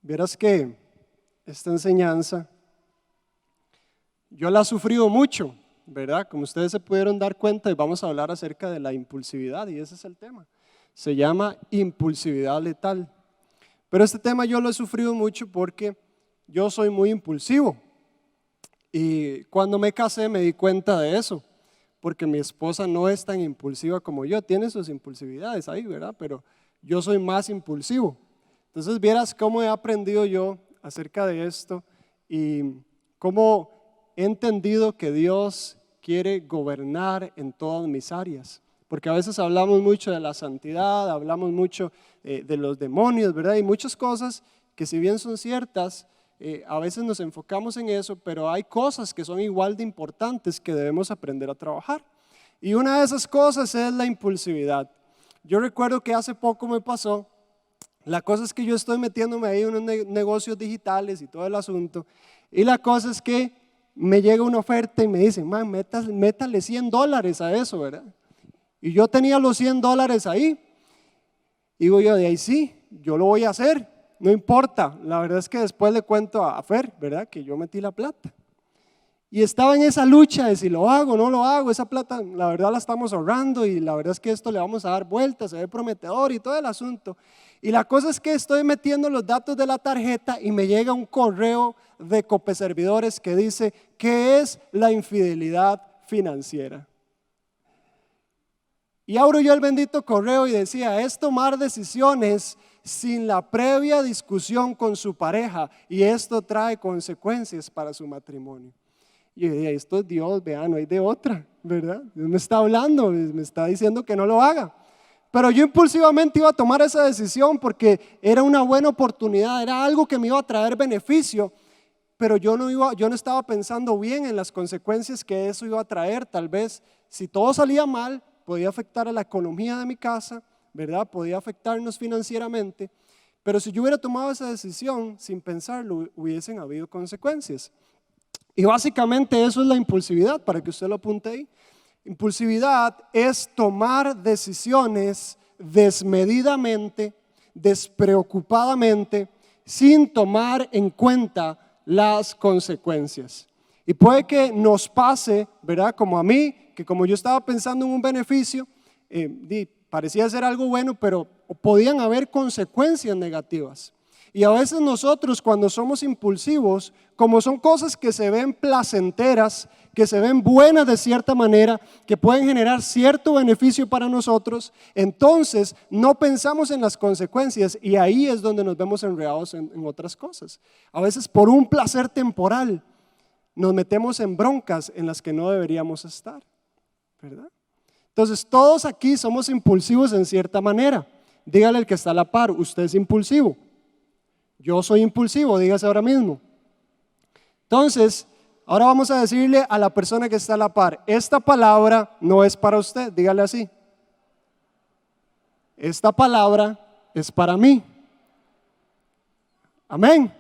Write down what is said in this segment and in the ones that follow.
Vieras que esta enseñanza, yo la he sufrido mucho, ¿verdad? Como ustedes se pudieron dar cuenta, y vamos a hablar acerca de la impulsividad, y ese es el tema. Se llama impulsividad letal. Pero este tema yo lo he sufrido mucho porque yo soy muy impulsivo. Y cuando me casé me di cuenta de eso, porque mi esposa no es tan impulsiva como yo, tiene sus impulsividades ahí, ¿verdad? Pero yo soy más impulsivo. Entonces vieras cómo he aprendido yo acerca de esto y cómo he entendido que Dios quiere gobernar en todas mis áreas. Porque a veces hablamos mucho de la santidad, hablamos mucho de los demonios, ¿verdad? Y muchas cosas que si bien son ciertas, a veces nos enfocamos en eso, pero hay cosas que son igual de importantes que debemos aprender a trabajar. Y una de esas cosas es la impulsividad. Yo recuerdo que hace poco me pasó, la cosa es que yo estoy metiéndome ahí en unos negocios digitales y todo el asunto, y la cosa es que me llega una oferta y me dicen, man, métale $100 a eso, ¿verdad? Y yo tenía los $100 ahí, y digo yo, de ahí sí, yo lo voy a hacer. No importa, la verdad es que después le cuento a Fer, ¿verdad? Que yo metí la plata. Y estaba en esa lucha de si lo hago o no lo hago, esa plata la verdad la estamos ahorrando y la verdad es que esto le vamos a dar vueltas, se ve prometedor y todo el asunto. Y la cosa es que estoy metiendo los datos de la tarjeta y me llega un correo de Copeservidores que dice, ¿qué es la infidelidad financiera? Y abro yo el bendito correo y decía, es tomar decisiones sin la previa discusión con su pareja y esto trae consecuencias para su matrimonio. Y yo decía, esto es Dios, vean, no hay de otra, ¿verdad? Dios me está hablando, me está diciendo que no lo haga. Pero yo impulsivamente iba a tomar esa decisión porque era una buena oportunidad, era algo que me iba a traer beneficio, pero yo no estaba pensando bien en las consecuencias que eso iba a traer. Tal vez si todo salía mal, podía afectar a la economía de mi casa, ¿verdad? Podía afectarnos financieramente, pero si yo hubiera tomado esa decisión sin pensarlo, hubiesen habido consecuencias. Y básicamente eso es la impulsividad, para que usted lo apunte ahí. Impulsividad es tomar decisiones desmedidamente, despreocupadamente, sin tomar en cuenta las consecuencias. Y puede que nos pase, ¿verdad? Como a mí, que como yo estaba pensando en un beneficio, parecía ser algo bueno, pero podían haber consecuencias negativas. Y a veces nosotros cuando somos impulsivos, como son cosas que se ven placenteras, que se ven buenas de cierta manera, que pueden generar cierto beneficio para nosotros, entonces no pensamos en las consecuencias y ahí es donde nos vemos enredados en otras cosas. A veces por un placer temporal nos metemos en broncas en las que no deberíamos estar, ¿verdad? Entonces todos aquí somos impulsivos en cierta manera. Dígale al que está a la par, usted es impulsivo. Yo soy impulsivo, dígase ahora mismo. Entonces, ahora vamos a decirle a la persona que está a la par, esta palabra no es para usted, dígale así. Esta palabra es para mí. Amén.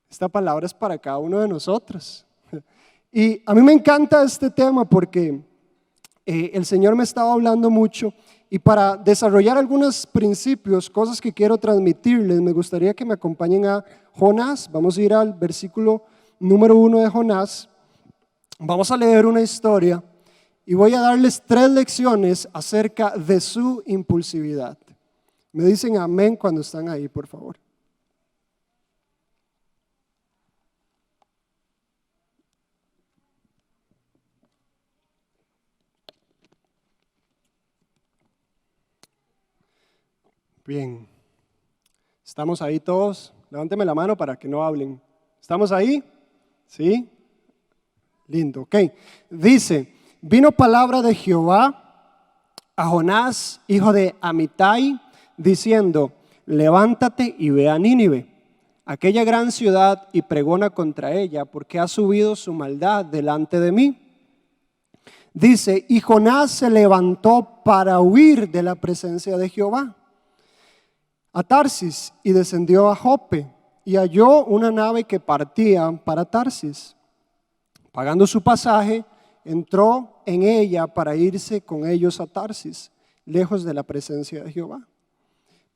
Esta palabra es para cada uno de nosotros. Y a mí me encanta este tema porque el Señor me estaba hablando mucho y para desarrollar algunos principios, cosas que quiero transmitirles, me gustaría que me acompañen a Jonás. Vamos a ir al versículo número 1 de Jonás. Vamos a leer una historia y voy a darles 3 lecciones acerca de su impulsividad. Me dicen amén cuando están ahí, por favor. Bien, ¿estamos ahí todos? Levánteme la mano para que no hablen. ¿Estamos ahí? ¿Sí? Lindo, ok. Dice, vino palabra de Jehová a Jonás, hijo de Amitai, diciendo, levántate y ve a Nínive, aquella gran ciudad, y pregona contra ella, porque ha subido su maldad delante de mí. Dice, y Jonás se levantó para huir de la presencia de Jehová a Tarsis y descendió a Jope y halló una nave que partía para Tarsis. Pagando su pasaje, entró en ella para irse con ellos a Tarsis, lejos de la presencia de Jehová.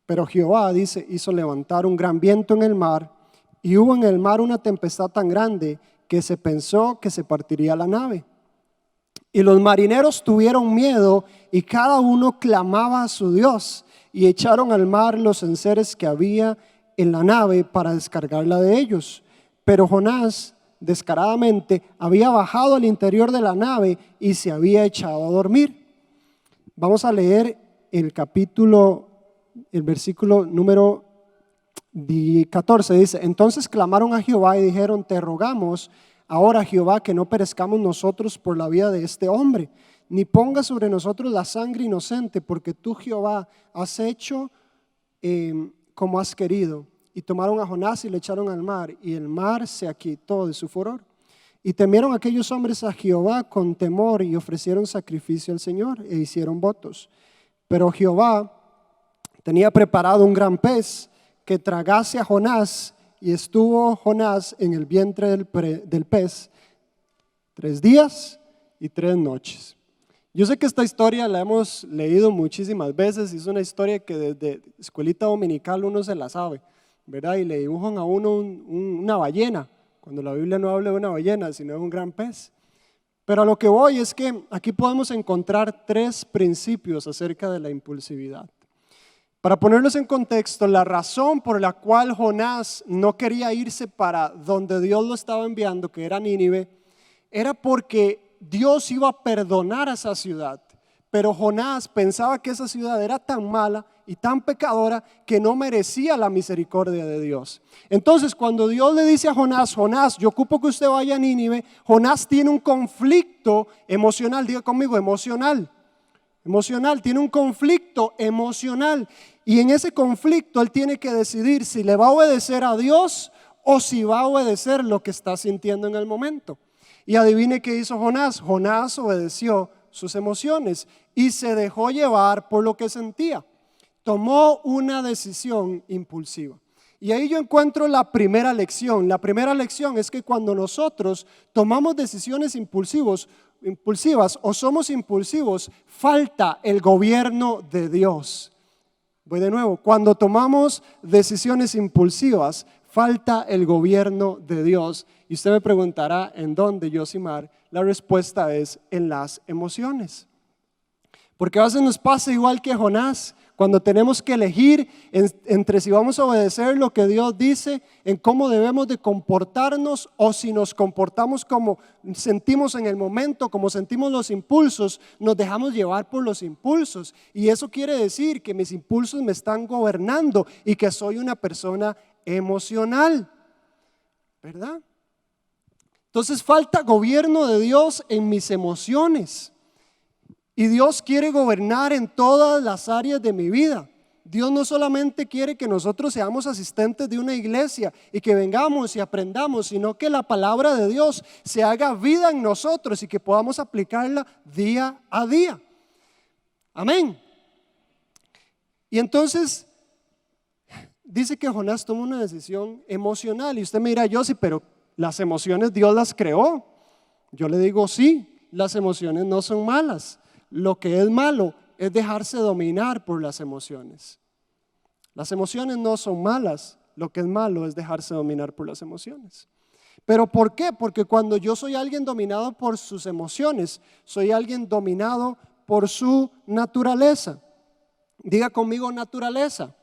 Pero Jehová, dice, hizo levantar un gran viento en el mar, y hubo en el mar una tempestad tan grande que se pensó que se partiría la nave. Y los marineros tuvieron miedo y cada uno clamaba a su Dios, y echaron al mar los enseres que había en la nave para descargarla de ellos. Pero Jonás, descaradamente, había bajado al interior de la nave y se había echado a dormir. Vamos a leer el versículo número 14. Dice: entonces clamaron a Jehová y dijeron: te rogamos ahora, Jehová, que no perezcamos nosotros por la vida de este hombre, ni ponga sobre nosotros la sangre inocente, porque tú, Jehová, has hecho como has querido. Y tomaron a Jonás y le echaron al mar, y el mar se aquietó de su furor. Y temieron aquellos hombres a Jehová con temor, y ofrecieron sacrificio al Señor, e hicieron votos. Pero Jehová tenía preparado un gran pez que tragase a Jonás, y estuvo Jonás en el vientre del pez 3 días y 3 noches. Yo sé que esta historia la hemos leído muchísimas veces, y es una historia que desde escuelita dominical uno se la sabe, ¿verdad? Y le dibujan a uno una ballena, cuando la Biblia no habla de una ballena, sino de un gran pez. Pero a lo que voy es que aquí podemos encontrar 3 principios acerca de la impulsividad. Para ponerlos en contexto, la razón por la cual Jonás no quería irse para donde Dios lo estaba enviando, que era Nínive, era porque Dios iba a perdonar a esa ciudad. Pero Jonás pensaba que esa ciudad era tan mala y tan pecadora que no merecía la misericordia de Dios. Entonces, cuando Dios le dice a Jonás: Jonás, yo ocupo que usted vaya a Nínive, Jonás tiene un conflicto emocional. Diga conmigo: emocional. Tiene un conflicto emocional, y en ese conflicto él tiene que decidir si le va a obedecer a Dios o si va a obedecer lo que está sintiendo en el momento. Y adivine qué hizo Jonás. Jonás obedeció sus emociones y se dejó llevar por lo que sentía. Tomó una decisión impulsiva. Y ahí yo encuentro la primera lección. La primera lección es que cuando nosotros tomamos decisiones impulsivas o somos impulsivos, falta el gobierno de Dios. Voy de nuevo: cuando tomamos decisiones impulsivas, falta el gobierno de Dios. Y usted me preguntará: ¿en dónde, Yosimar? La respuesta es: en las emociones. Porque a veces nos pasa igual que Jonás, cuando tenemos que elegir entre si vamos a obedecer lo que Dios dice, en cómo debemos de comportarnos, o si nos comportamos como sentimos en el momento, como sentimos los impulsos, nos dejamos llevar por los impulsos. Y eso quiere decir que mis impulsos me están gobernando y que soy una persona emocional, ¿verdad? Entonces falta gobierno de Dios en mis emociones. Y Dios quiere gobernar en todas las áreas de mi vida. Dios no solamente quiere que nosotros seamos asistentes de una iglesia y que vengamos y aprendamos, sino que la palabra de Dios se haga vida en nosotros y que podamos aplicarla día a día. Amén. Y entonces dice que Jonás tomó una decisión emocional. Y usted me dirá: Yossi, pero las emociones Dios las creó. Yo le digo: sí, las emociones no son malas. Lo que es malo es dejarse dominar por las emociones. Las emociones no son malas, lo que es malo es dejarse dominar por las emociones. ¿Pero por qué? Porque cuando yo soy alguien dominado por sus emociones, soy alguien dominado por su naturaleza. Diga conmigo: naturaleza.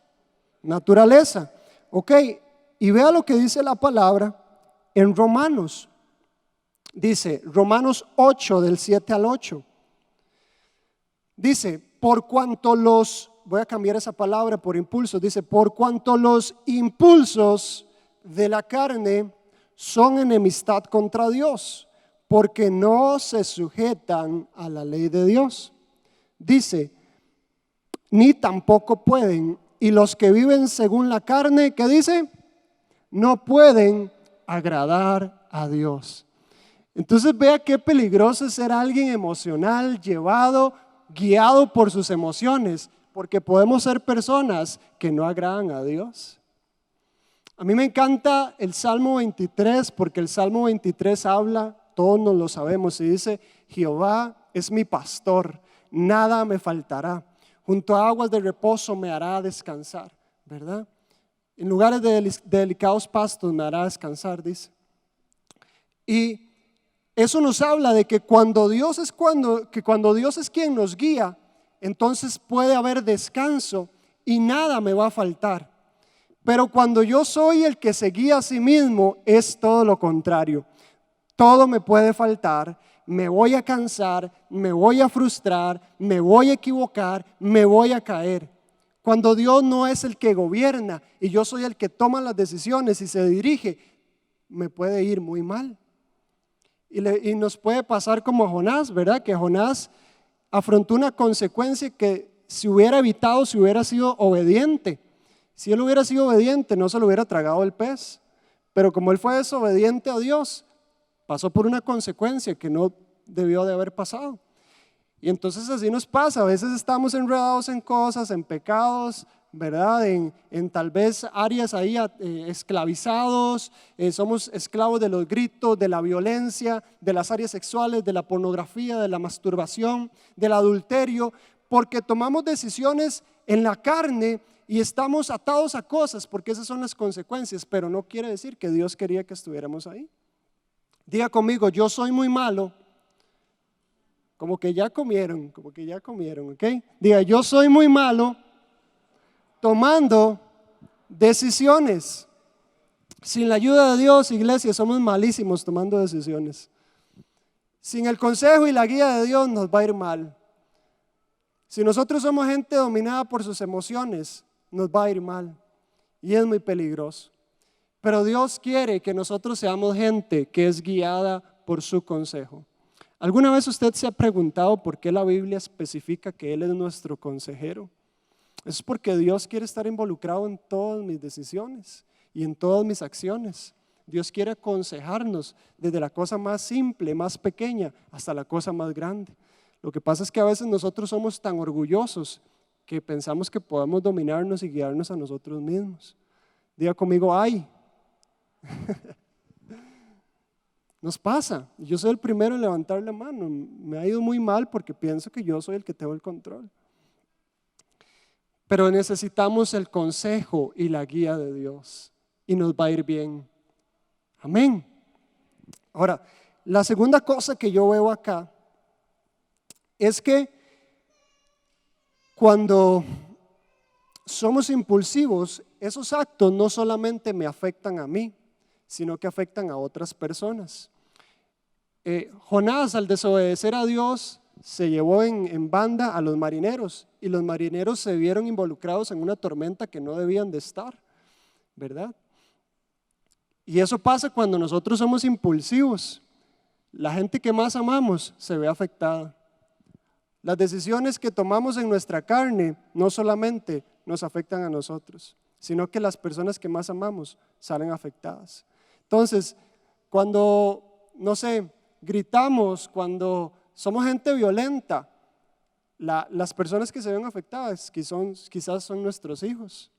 Naturaleza. Ok, y vea lo que dice la palabra en Romanos. Dice Romanos 8, del 7 al 8. Dice: por cuanto voy a cambiar esa palabra por impulsos. Dice: por cuanto los impulsos de la carne son enemistad contra Dios, porque no se sujetan a la ley de Dios. Dice: ni tampoco pueden. Y los que viven según la carne, ¿qué dice? No pueden agradar a Dios. Entonces vea qué peligroso es ser alguien emocional, guiado por sus emociones, porque podemos ser personas que no agradan a Dios. A mí me encanta el Salmo 23, porque el Salmo 23 habla, todos nos lo sabemos, y dice: Jehová es mi pastor, nada me faltará. Junto a aguas de reposo me hará descansar, ¿verdad? En lugares de delicados pastos me hará descansar, dice. Y eso nos habla de que cuando Dios es quien nos guía, entonces puede haber descanso y nada me va a faltar. Pero cuando yo soy el que se guía a sí mismo, es todo lo contrario. Todo me puede faltar, me voy a cansar, me voy a frustrar, me voy a equivocar, me voy a caer. Cuando Dios no es el que gobierna y yo soy el que toma las decisiones y se dirige, me puede ir muy mal. Y nos puede pasar como a Jonás, ¿verdad? Que Jonás afrontó una consecuencia que si hubiera evitado, si hubiera sido obediente. Si él hubiera sido obediente, no se lo hubiera tragado el pez. Pero como él fue desobediente a Dios, pasó por una consecuencia que no debió de haber pasado. Y entonces así nos pasa, a veces estamos enredados en cosas, en pecados, ¿verdad? En tal vez áreas ahí esclavizados, somos esclavos de los gritos, de la violencia, de las áreas sexuales, de la pornografía, de la masturbación, del adulterio, porque tomamos decisiones en la carne y estamos atados a cosas, porque esas son las consecuencias, pero no quiere decir que Dios quería que estuviéramos ahí. Diga conmigo, yo soy muy malo. Como que ya comieron, ¿ok? Diga, yo soy muy malo tomando decisiones. Sin la ayuda de Dios, iglesia, somos malísimos tomando decisiones. Sin el consejo y la guía de Dios nos va a ir mal. Si nosotros somos gente dominada por sus emociones, nos va a ir mal. Y es muy peligroso. Pero Dios quiere que nosotros seamos gente que es guiada por su consejo. ¿Alguna vez usted se ha preguntado por qué la Biblia especifica que Él es nuestro consejero? Es porque Dios quiere estar involucrado en todas mis decisiones y en todas mis acciones. Dios quiere aconsejarnos desde la cosa más simple, más pequeña, hasta la cosa más grande. Lo que pasa es que a veces nosotros somos tan orgullosos que pensamos que podemos dominarnos y guiarnos a nosotros mismos. Diga conmigo, ¡ay! Nos pasa, yo soy el primero en levantar la mano, me ha ido muy mal porque pienso que yo soy el que tengo el control. Pero necesitamos el consejo y la guía de Dios y nos va a ir bien. Amén. Ahora, la segunda cosa que yo veo acá es que cuando somos impulsivos, esos actos no solamente me afectan a mí, sino que afectan a otras personas. Jonás, al desobedecer a Dios, se llevó en banda a los marineros y los marineros se vieron involucrados en una tormenta que no debían de estar, ¿verdad? Y eso pasa cuando nosotros somos impulsivos. La gente que más amamos se ve afectada. Las decisiones que tomamos en nuestra carne no solamente nos afectan a nosotros, sino que las personas que más amamos salen afectadas. Entonces, cuando, no sé, gritamos, cuando somos gente violenta, las personas que se ven afectadas quizás son nuestros hijos,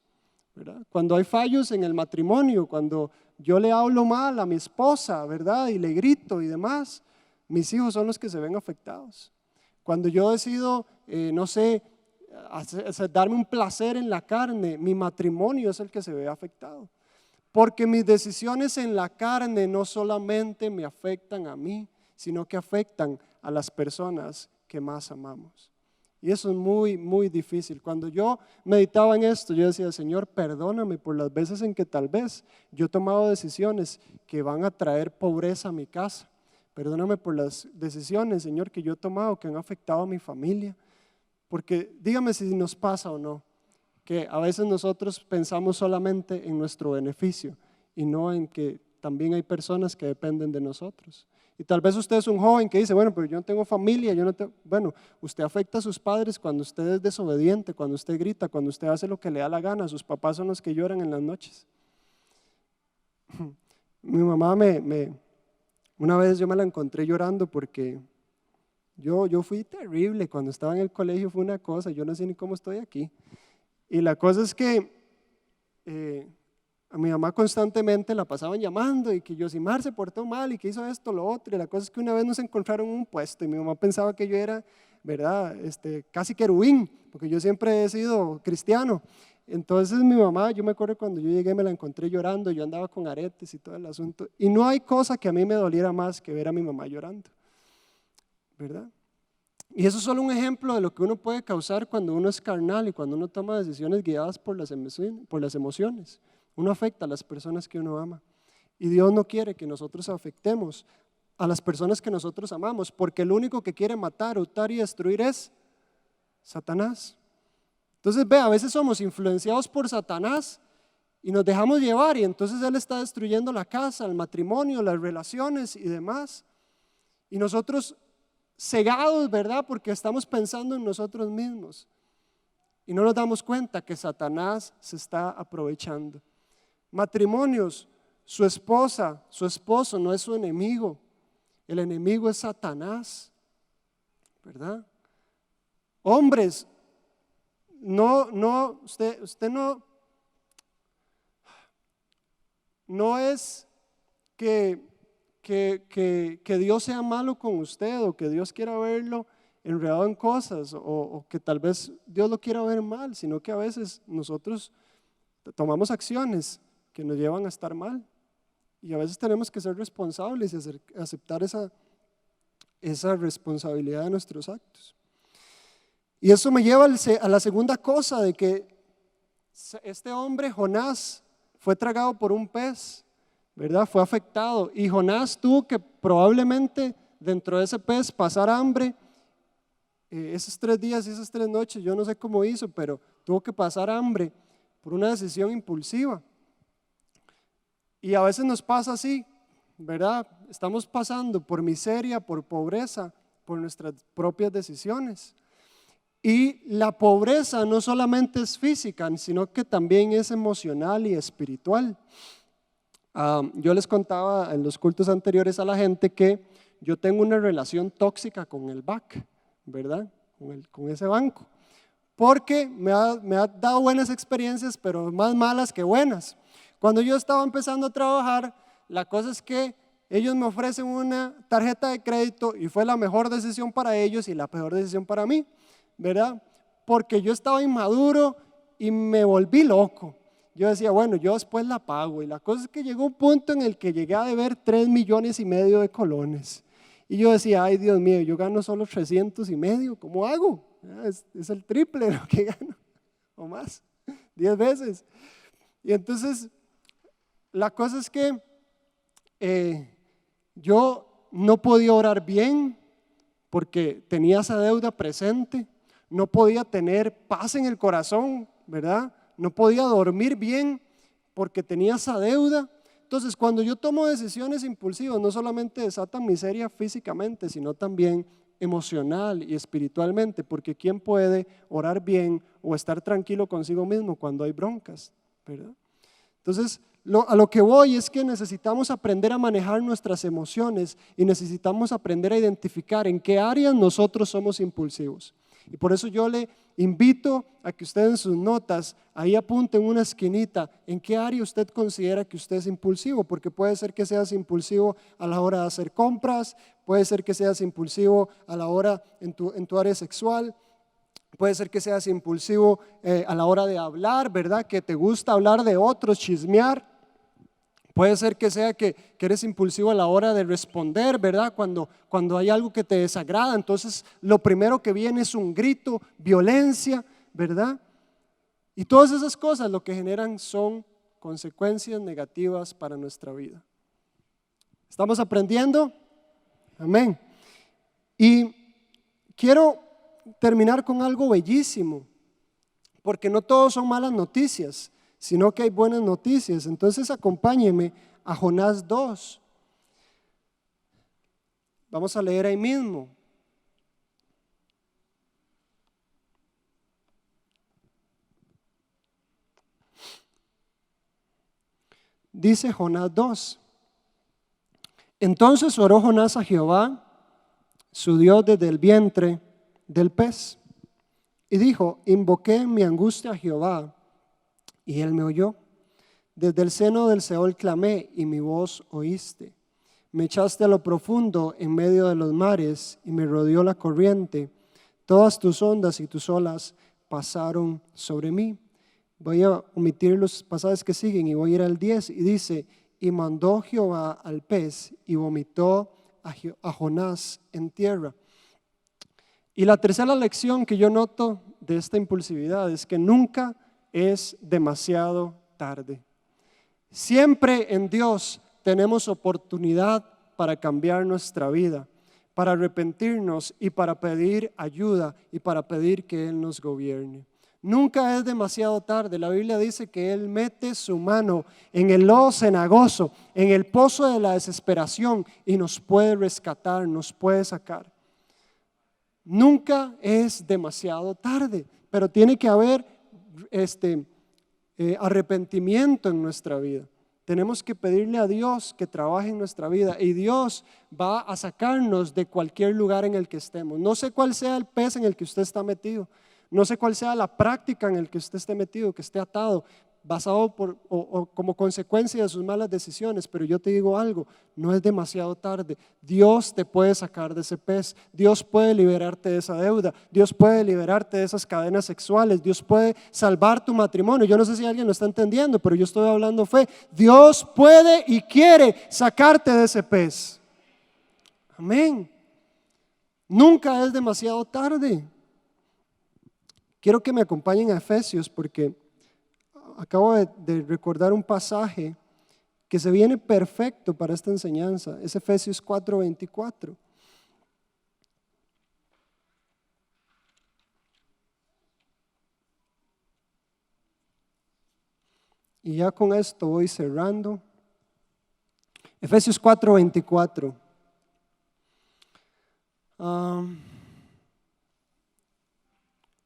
¿verdad? Cuando hay fallos en el matrimonio, cuando yo le hablo mal a mi esposa, ¿verdad? Y le grito y demás, mis hijos son los que se ven afectados. Cuando yo decido, no sé, darme un placer en la carne, mi matrimonio es el que se ve afectado. Porque mis decisiones en la carne no solamente me afectan a mí, sino que afectan a las personas que más amamos. Y eso es muy, muy difícil. Cuando yo meditaba en esto, yo decía, Señor, perdóname por las veces en que tal vez yo he tomado decisiones que van a traer pobreza a mi casa. Perdóname por las decisiones, Señor, que yo he tomado que han afectado a mi familia. Porque dígame si nos pasa o no, que a veces nosotros pensamos solamente en nuestro beneficio y no en que también hay personas que dependen de nosotros. Y tal vez usted es un joven que dice, bueno, pero yo no tengo familia, bueno, usted afecta a sus padres cuando usted es desobediente, cuando usted grita, cuando usted hace lo que le da la gana. Sus papás son los que lloran en las noches. Mi mamá una vez yo me la encontré llorando porque yo fui terrible cuando estaba en el colegio, fue una cosa, yo no sé ni cómo estoy aquí. Y la cosa es que a mi mamá constantemente la pasaban llamando y que Yosimar se portó mal y que hizo esto, lo otro. Y la cosa es que una vez nos encontraron en un puesto y mi mamá pensaba que yo era ¿verdad? Casi querubín, porque yo siempre he sido cristiano. Entonces mi mamá, yo me acuerdo cuando yo llegué me la encontré llorando, yo andaba con aretes y todo el asunto, y no hay cosa que a mí me doliera más que ver a mi mamá llorando, ¿verdad? Y eso es solo un ejemplo de lo que uno puede causar cuando uno es carnal y cuando uno toma decisiones guiadas por las emociones. Uno afecta a las personas que uno ama. Y Dios no quiere que nosotros afectemos a las personas que nosotros amamos, porque el único que quiere matar, hurtar y destruir es Satanás. Entonces, a veces somos influenciados por Satanás y nos dejamos llevar, y entonces él está destruyendo la casa, el matrimonio, las relaciones y demás. Y nosotros cegados, ¿verdad? Porque estamos pensando en nosotros mismos y no nos damos cuenta que Satanás se está aprovechando. Matrimonios, su esposa, su esposo no es su enemigo, el enemigo es Satanás, ¿verdad? Hombres, usted no es que Dios sea malo con usted o que Dios quiera verlo enredado en cosas o que tal vez Dios lo quiera ver mal, sino que a veces nosotros tomamos acciones que nos llevan a estar mal y a veces tenemos que ser responsables y aceptar esa responsabilidad de nuestros actos. Y eso me lleva a la segunda cosa, de que este hombre, Jonás, fue tragado por un pez, ¿verdad? Fue afectado, y Jonás tuvo que probablemente dentro de ese pez pasar hambre, esos 3 días y esas 3 noches, yo no sé cómo hizo, pero tuvo que pasar hambre por una decisión impulsiva. Y a veces nos pasa así, ¿verdad? Estamos pasando por miseria, por pobreza, por nuestras propias decisiones. Y la pobreza no solamente es física, sino que también es emocional y espiritual. Yo les contaba en los cultos anteriores a la gente que yo tengo una relación tóxica con el BAC, ¿verdad? Con ese banco, porque me ha dado buenas experiencias, pero más malas que buenas. Cuando yo estaba empezando a trabajar, la cosa es que ellos me ofrecen una tarjeta de crédito y fue la mejor decisión para ellos y la peor decisión para mí, ¿verdad? Porque yo estaba inmaduro y me volví loco. Yo decía, bueno, yo después la pago, y la cosa es que llegó un punto en el que llegué a deber 3,5 millones de colones. Y yo decía, ay Dios mío, yo gano solo 300,5 millones, ¿cómo hago? Es el triple de lo que gano, o más, 10 veces. Y entonces, la cosa es que yo no podía orar bien porque tenía esa deuda presente, no podía tener paz en el corazón, ¿verdad? No podía dormir bien porque tenía esa deuda. Entonces, cuando yo tomo decisiones impulsivas, no solamente desatan miseria físicamente, sino también emocional y espiritualmente, porque ¿quién puede orar bien o estar tranquilo consigo mismo cuando hay broncas, ¿verdad? Entonces, a lo que voy es que necesitamos aprender a manejar nuestras emociones y necesitamos aprender a identificar en qué áreas nosotros somos impulsivos. Y por eso yo le invito a que usted en sus notas, ahí apunte en una esquinita, en qué área usted considera que usted es impulsivo, porque puede ser que seas impulsivo a la hora de hacer compras, puede ser que seas impulsivo a la hora en tu área sexual, puede ser que seas impulsivo a la hora de hablar, ¿verdad? Que te gusta hablar de otros, chismear. Puede ser que sea que eres impulsivo a la hora de responder, ¿verdad? Cuando hay algo que te desagrada, entonces lo primero que viene es un grito, violencia, ¿verdad? Y todas esas cosas lo que generan son consecuencias negativas para nuestra vida. ¿Estamos aprendiendo? Amén. Y quiero terminar con algo bellísimo, porque no todos son malas noticias, sino que hay buenas noticias. Entonces acompáñeme a Jonás 2. Vamos a leer ahí mismo. Dice Jonás 2. Entonces oró Jonás a Jehová, su Dios, desde el vientre del pez, y dijo: invoqué en mi angustia a Jehová, y él me oyó. Desde el seno del Seol clamé, y mi voz oíste. Me echaste a lo profundo en medio de los mares, y me rodeó la corriente. Todas tus ondas y tus olas pasaron sobre mí. Voy a omitir los pasajes que siguen y voy a ir al 10 y dice, y mandó Jehová al pez y vomitó a Jonás en tierra. Y la tercera lección que yo noto de esta impulsividad es que nunca es demasiado tarde. Siempre en Dios tenemos oportunidad para cambiar nuestra vida, para arrepentirnos y para pedir ayuda y para pedir que Él nos gobierne. Nunca es demasiado tarde. La Biblia dice que Él mete su mano en el lodo cenagoso, en el pozo de la desesperación y nos puede rescatar, nos puede sacar. Nunca es demasiado tarde, pero tiene que haber arrepentimiento en nuestra vida. Tenemos que pedirle a Dios que trabaje en nuestra vida y Dios va a sacarnos de cualquier lugar en el que estemos. No sé cuál sea el pez en el que usted está metido. No sé cuál sea la práctica en el que usted esté metido, que esté atado, basado o como consecuencia de sus malas decisiones, pero yo te digo algo, no es demasiado tarde. Dios te puede sacar de ese pez, Dios puede liberarte de esa deuda, Dios puede liberarte de esas cadenas sexuales, Dios puede salvar tu matrimonio. Yo no sé si alguien lo está entendiendo, pero yo estoy hablando fe. Dios puede y quiere sacarte de ese pez. Amén. Nunca es demasiado tarde. Quiero que me acompañen a Efesios porque acabo de recordar un pasaje que se viene perfecto para esta enseñanza. Es Efesios 4:24. Y ya con esto voy cerrando. Efesios 4:24.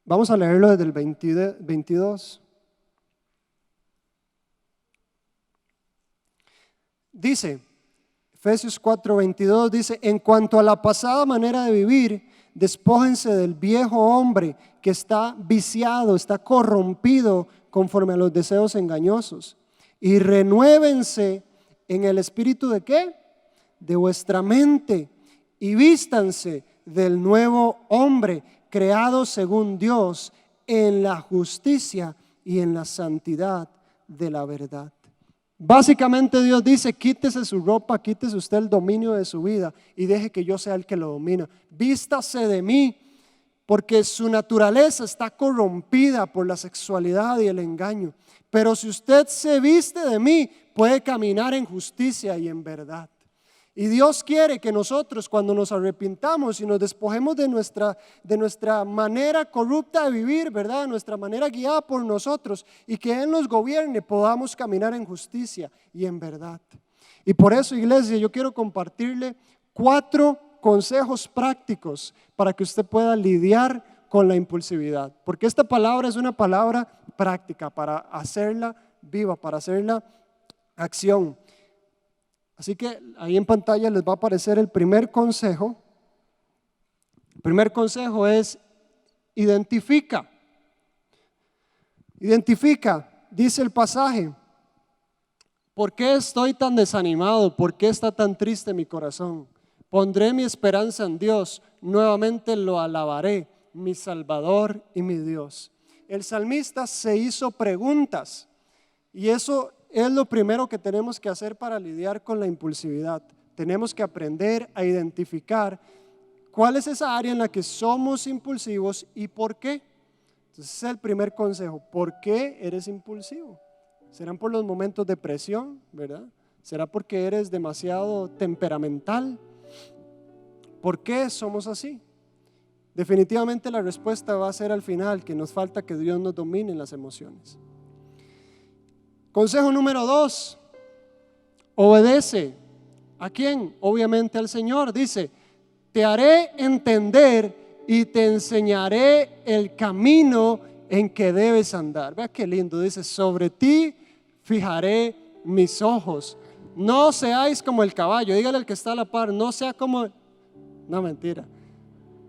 Vamos a leerlo desde el 22. Dice, Efesios 4:22 dice, en cuanto a la pasada manera de vivir, despójense del viejo hombre que está viciado, está corrompido conforme a los deseos engañosos y renuévense en el espíritu de ¿qué? De vuestra mente y vístanse del nuevo hombre creado según Dios en la justicia y en la santidad de la verdad. Básicamente Dios dice, quítese su ropa, quítese usted el dominio de su vida y deje que yo sea el que lo domina. Vístase de mí, porque su naturaleza está corrompida por la sexualidad y el engaño. Pero si usted se viste de mí, puede caminar en justicia y en verdad. Y Dios quiere que nosotros cuando nos arrepintamos y nos despojemos de nuestra manera corrupta de vivir, ¿verdad? De nuestra manera guiada por nosotros y que Él nos gobierne, podamos caminar en justicia y en verdad. Y por eso, iglesia, yo quiero compartirle 4 consejos prácticos para que usted pueda lidiar con la impulsividad. Porque esta palabra es una palabra práctica para hacerla viva, para hacerla acción. Así que ahí en pantalla les va a aparecer el primer consejo. El primer consejo es identifica. Identifica, dice el pasaje. ¿Por qué estoy tan desanimado? ¿Por qué está tan triste mi corazón? Pondré mi esperanza en Dios, nuevamente lo alabaré, mi Salvador y mi Dios. El salmista se hizo preguntas y eso es lo primero que tenemos que hacer para lidiar con la impulsividad. Tenemos que aprender a identificar cuál es esa área en la que somos impulsivos y por qué. Entonces ese es el primer consejo. ¿Por qué eres impulsivo? ¿Serán por los momentos de presión, verdad? ¿Será porque eres demasiado temperamental? ¿Por qué somos así? Definitivamente la respuesta va a ser al final que nos falta que Dios nos domine en las emociones. Consejo número 2, obedece. ¿A quién? Obviamente al Señor. Dice, te haré entender y te enseñaré el camino en que debes andar. Vea qué lindo, dice, sobre ti fijaré mis ojos. No seáis como el caballo. Dígale al que está a la par, no sea como, no mentira.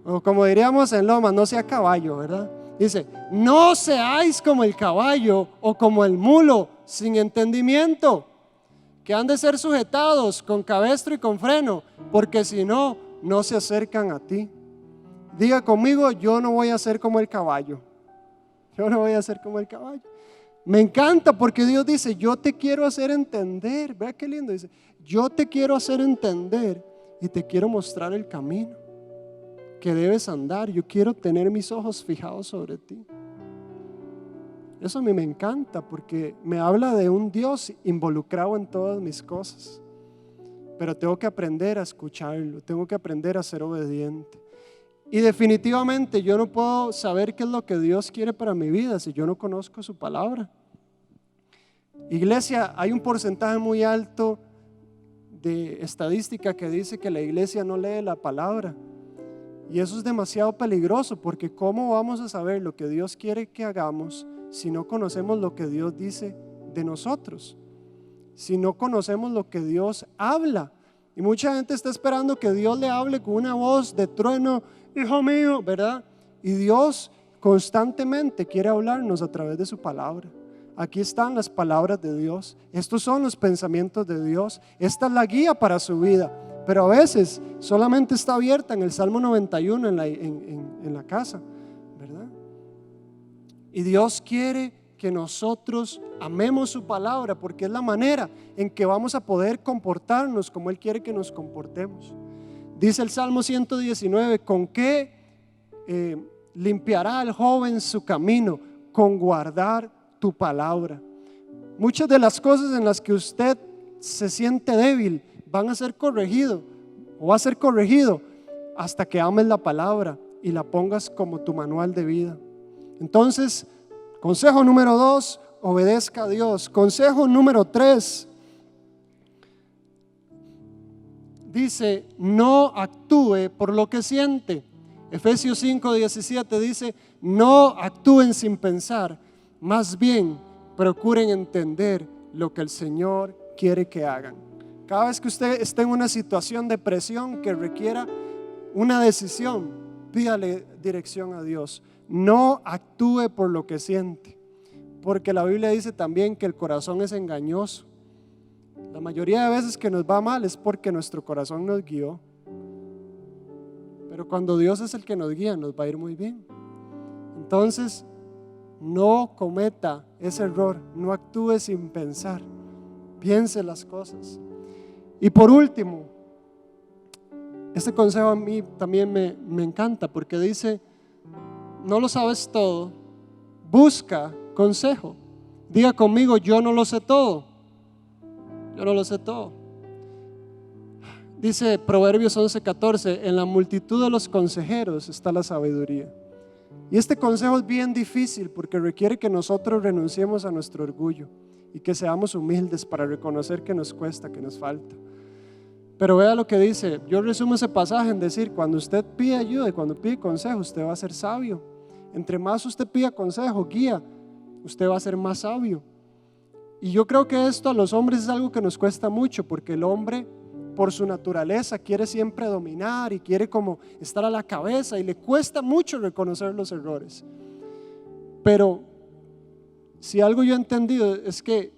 O como diríamos en Loma, no sea caballo, ¿verdad? Dice, no seáis como el caballo o como el mulo sin entendimiento, que han de ser sujetados con cabestro y con freno, porque si no, no se acercan a ti. Diga conmigo, yo no voy a ser como el caballo. Yo no voy a ser como el caballo. Me encanta porque Dios dice, yo te quiero hacer entender. Vea qué lindo, dice, yo te quiero hacer entender y te quiero mostrar el camino que debes andar. Yo quiero tener mis ojos fijados sobre ti. Eso a mí me encanta porque me habla de un Dios involucrado en todas mis cosas. Pero tengo que aprender a escucharlo, tengo que aprender a ser obediente. Y definitivamente yo no puedo saber qué es lo que Dios quiere para mi vida si yo no conozco su palabra. Iglesia, hay un porcentaje muy alto de estadística que dice que la iglesia no lee la palabra. Y eso es demasiado peligroso porque ¿cómo vamos a saber lo que Dios quiere que hagamos si no conocemos lo que Dios dice de nosotros? Si no conocemos lo que Dios habla. Y mucha gente está esperando que Dios le hable con una voz de trueno, hijo mío, ¿verdad? Y Dios constantemente quiere hablarnos a través de su palabra. Aquí están las palabras de Dios. Estos son los pensamientos de Dios. Esta es la guía para su vida. Pero a veces solamente está abierta en el Salmo 91 en la casa, ¿verdad? Y Dios quiere que nosotros amemos su palabra porque es la manera en que vamos a poder comportarnos como Él quiere que nos comportemos. Dice el Salmo 119, ¿con qué limpiará el joven su camino? Con guardar tu palabra. Muchas de las cosas en las que usted se siente débil van a ser corregido o va a ser corregido hasta que ames la palabra y la pongas como tu manual de vida. Entonces, consejo número 2, obedezca a Dios. Consejo número 3, dice, no actúe por lo que siente. Efesios 5:17 dice, no actúen sin pensar, más bien procuren entender lo que el Señor quiere que hagan. Cada vez que usted esté en una situación de presión que requiera una decisión, pídale dirección a Dios. No actúe por lo que siente, porque la Biblia dice también que el corazón es engañoso. La mayoría de veces que nos va mal es porque nuestro corazón nos guió, pero cuando Dios es el que nos guía nos va a ir muy bien. Entonces no cometa ese error, no actúe sin pensar, piense las cosas. Y por último, este consejo a mí también me encanta porque dice, no lo sabes todo, busca consejo. Diga conmigo, yo no lo sé todo. Yo no lo sé todo. Dice Proverbios 11:14, en la multitud de los consejeros está la sabiduría. Y este consejo es bien difícil porque requiere que nosotros renunciemos a nuestro orgullo y que seamos humildes para reconocer que nos cuesta, que nos falta. Pero vea lo que dice, yo resumo ese pasaje en decir, cuando usted pide ayuda y cuando pide consejo, usted va a ser sabio. Entre más usted pida consejo, guía, usted va a ser más sabio. Y yo creo que esto a los hombres es algo que nos cuesta mucho, porque el hombre por su naturaleza quiere siempre dominar y quiere como estar a la cabeza y le cuesta mucho reconocer los errores. Pero si algo yo he entendido es que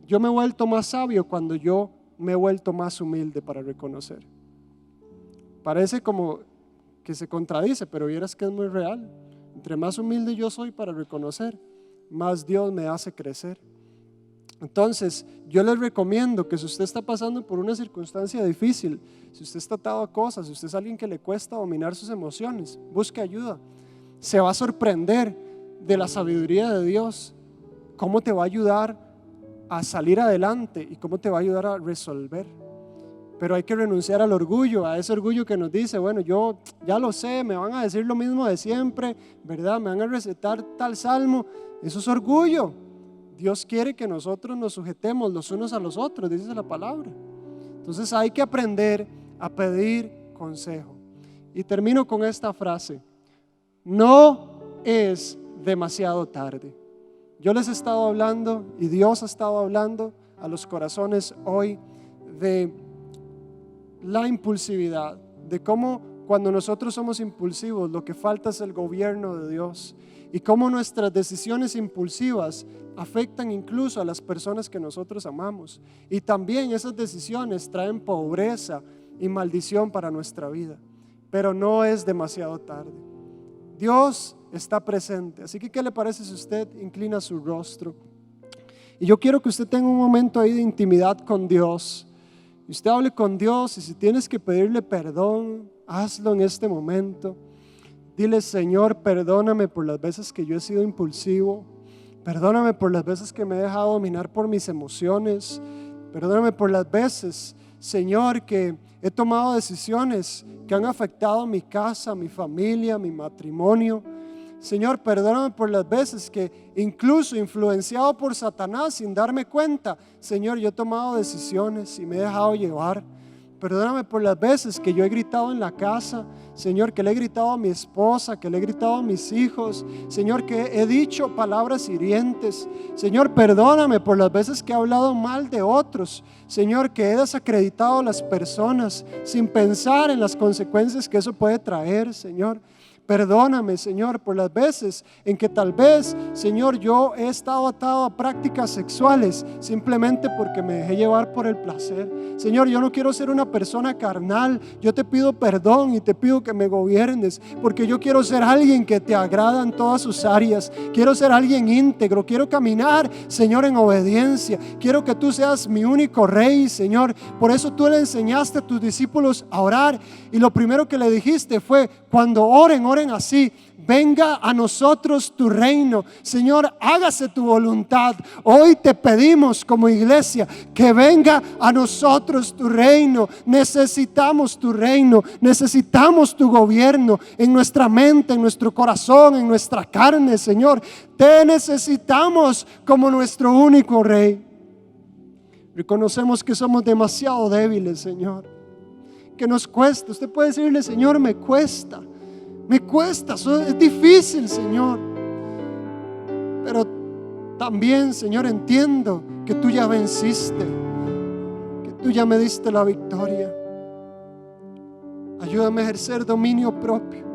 yo me he vuelto más sabio cuando yo me he vuelto más humilde para reconocer. Parece como que se contradice, pero vieras que es muy real. Entre más humilde yo soy para reconocer, más Dios me hace crecer. Entonces, yo les recomiendo que si usted está pasando por una circunstancia difícil, si usted está atado a cosas, si usted es alguien que le cuesta dominar sus emociones, busque ayuda. Se va a sorprender de la sabiduría de Dios, cómo te va a ayudar a salir adelante y cómo te va a ayudar a resolver. Pero hay que renunciar al orgullo, a ese orgullo que nos dice, bueno, yo ya lo sé, me van a decir lo mismo de siempre, ¿verdad? Me van a recetar tal salmo. Eso es orgullo. Dios quiere que nosotros nos sujetemos los unos a los otros, dice la palabra. Entonces hay que aprender a pedir consejo. Y termino con esta frase: no es demasiado tarde. Yo les he estado hablando y Dios ha estado hablando a los corazones hoy de la impulsividad, de cómo cuando nosotros somos impulsivos lo que falta es el gobierno de Dios y cómo nuestras decisiones impulsivas afectan incluso a las personas que nosotros amamos, y también esas decisiones traen pobreza y maldición para nuestra vida. Pero no es demasiado tarde. Dios está presente. Así que, ¿qué le parece si usted inclina su rostro? Y yo quiero que usted tenga un momento ahí de intimidad con Dios. Y usted hable con Dios, y si tienes que pedirle perdón, hazlo en este momento. Dile: Señor, perdóname por las veces que yo he sido impulsivo. Perdóname por las veces que me he dejado dominar por mis emociones. Perdóname por las veces, Señor, que he tomado decisiones que han afectado mi casa, mi familia, mi matrimonio. Señor, perdóname por las veces que, incluso influenciado por Satanás sin darme cuenta, Señor, yo he tomado decisiones y me he dejado llevar. Perdóname por las veces que yo he gritado en la casa, Señor, que le he gritado a mi esposa, que le he gritado a mis hijos, Señor, que he dicho palabras hirientes. Señor, perdóname por las veces que he hablado mal de otros, Señor, que he desacreditado a las personas sin pensar en las consecuencias que eso puede traer, Señor. Perdóname, Señor, por las veces en que tal vez, Señor, yo he estado atado a prácticas sexuales simplemente porque me dejé llevar por el placer. Señor, yo no quiero ser una persona carnal. Yo te pido perdón y te pido que me gobiernes, porque yo quiero ser alguien que te agrada en todas sus áreas. Quiero ser alguien íntegro. Quiero caminar, Señor, en obediencia. Quiero que tú seas mi único rey, Señor. Por eso tú le enseñaste a tus discípulos a orar, y lo primero que le dijiste fue: cuando oren, oren así: venga a nosotros tu reino. Señor, hágase tu voluntad. Hoy te pedimos como iglesia que venga a nosotros tu reino. Necesitamos tu reino, necesitamos tu gobierno en nuestra mente, en nuestro corazón, en nuestra carne, Señor. Te necesitamos como nuestro único rey. Reconocemos que somos demasiado débiles, Señor, que nos cuesta. Usted puede decirle: Señor, me cuesta, es difícil, Señor. Pero también, Señor, entiendo que tú ya venciste, que tú ya me diste la victoria. Ayúdame a ejercer dominio propio.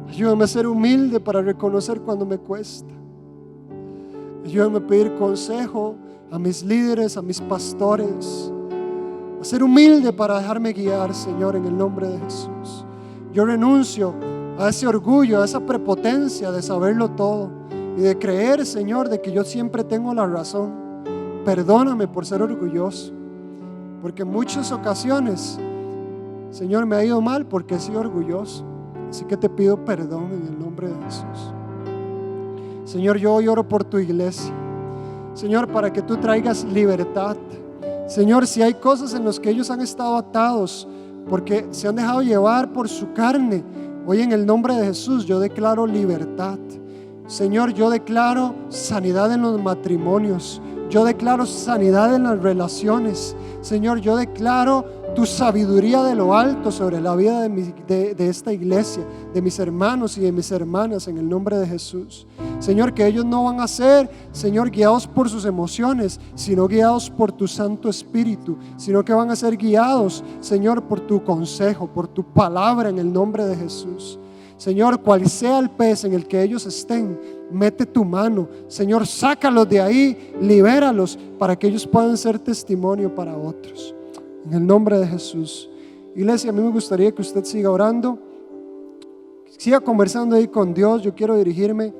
Ayúdame a ser humilde para reconocer cuando me cuesta. Ayúdame a pedir consejo a mis líderes, a mis pastores. A ser humilde para dejarme guiar, Señor, en el nombre de Jesús. Yo renuncio a ese orgullo, a esa prepotencia de saberlo todo y de creer, Señor, de que yo siempre tengo la razón. Perdóname por ser orgulloso, porque en muchas ocasiones, Señor, me ha ido mal porque he sido orgulloso. Así que te pido perdón en el nombre de Jesús. Señor, yo hoy oro por tu iglesia, Señor, para que tú traigas libertad. Señor, si hay cosas en las que ellos han estado atados porque se han dejado llevar por su carne, hoy en el nombre de Jesús yo declaro libertad. Señor, yo declaro sanidad en los matrimonios. Yo declaro sanidad en las relaciones. Señor, yo declaro tu sabiduría de lo alto sobre la vida de esta iglesia, de mis hermanos y de mis hermanas, en el nombre de Jesús. Señor, que ellos no van a ser, Señor, guiados por sus emociones, sino guiados por tu Santo Espíritu, sino que van a ser guiados, Señor, por tu consejo, por tu palabra, en el nombre de Jesús. Señor, cual sea el pez en el que ellos estén, mete tu mano, Señor, sácalos de ahí, libéralos para que ellos puedan ser testimonio para otros. En el nombre de Jesús. Iglesia, a mí me gustaría que usted siga orando, siga conversando ahí con Dios. Yo quiero dirigirme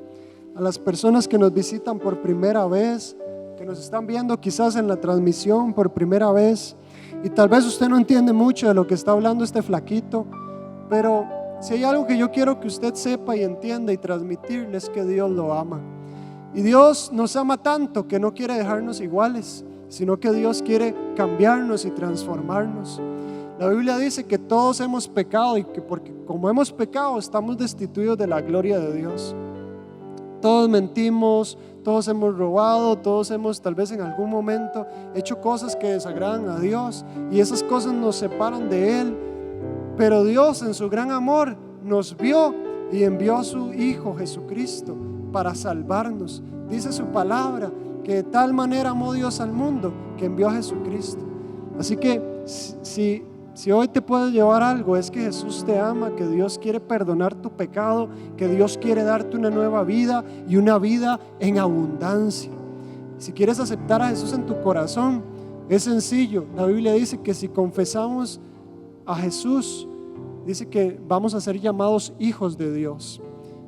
a las personas que nos visitan por primera vez, que nos están viendo quizás en la transmisión por primera vez, y tal vez usted no entiende mucho de lo que está hablando este flaquito, pero si hay algo que yo quiero que usted sepa y entienda y transmitirle, es que Dios lo ama. Y Dios nos ama tanto que no quiere dejarnos iguales, sino que Dios quiere cambiarnos y transformarnos. La Biblia dice que todos hemos pecado y que porque como hemos pecado estamos destituidos de la gloria de Dios. Todos mentimos, todos hemos robado, todos hemos tal vez en algún momento hecho cosas que desagradan a Dios, y esas cosas nos separan de Él. Pero Dios, en su gran amor, nos vio y envió a su Hijo Jesucristo para salvarnos. Dice su palabra que de tal manera amó Dios al mundo que envió a Jesucristo. Así que si hoy te puedes llevar algo, es que Jesús te ama, que Dios quiere perdonar tu pecado, que Dios quiere darte una nueva vida y una vida en abundancia. Si quieres aceptar a Jesús en tu corazón, es sencillo. La Biblia dice que si confesamos a Jesús, dice que vamos a ser llamados hijos de Dios.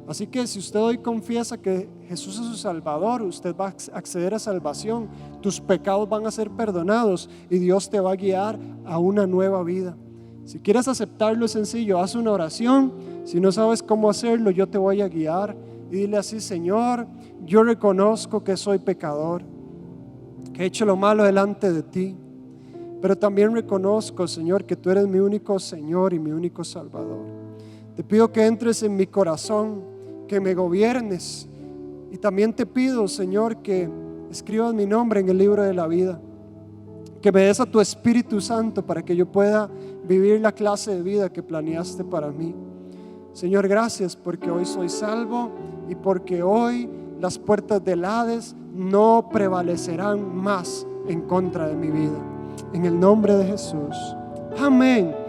Así que si usted hoy confiesa que Jesús es su Salvador, usted va a acceder a salvación, tus pecados van a ser perdonados y Dios te va a guiar a una nueva vida. Si quieres aceptarlo, es sencillo, haz una oración. Si no sabes cómo hacerlo, yo te voy a guiar y dile así: Señor, yo reconozco que soy pecador, que he hecho lo malo delante de ti, pero también reconozco, Señor, que tú eres mi único Señor y mi único Salvador. Te pido que entres en mi corazón, que me gobiernes, y también te pido, Señor, que escribas mi nombre en el libro de la vida, que me des a tu Espíritu Santo para que yo pueda vivir la clase de vida que planeaste para mí. Señor, gracias porque hoy soy salvo y porque hoy las puertas del Hades no prevalecerán más en contra de mi vida. En el nombre de Jesús. Amén.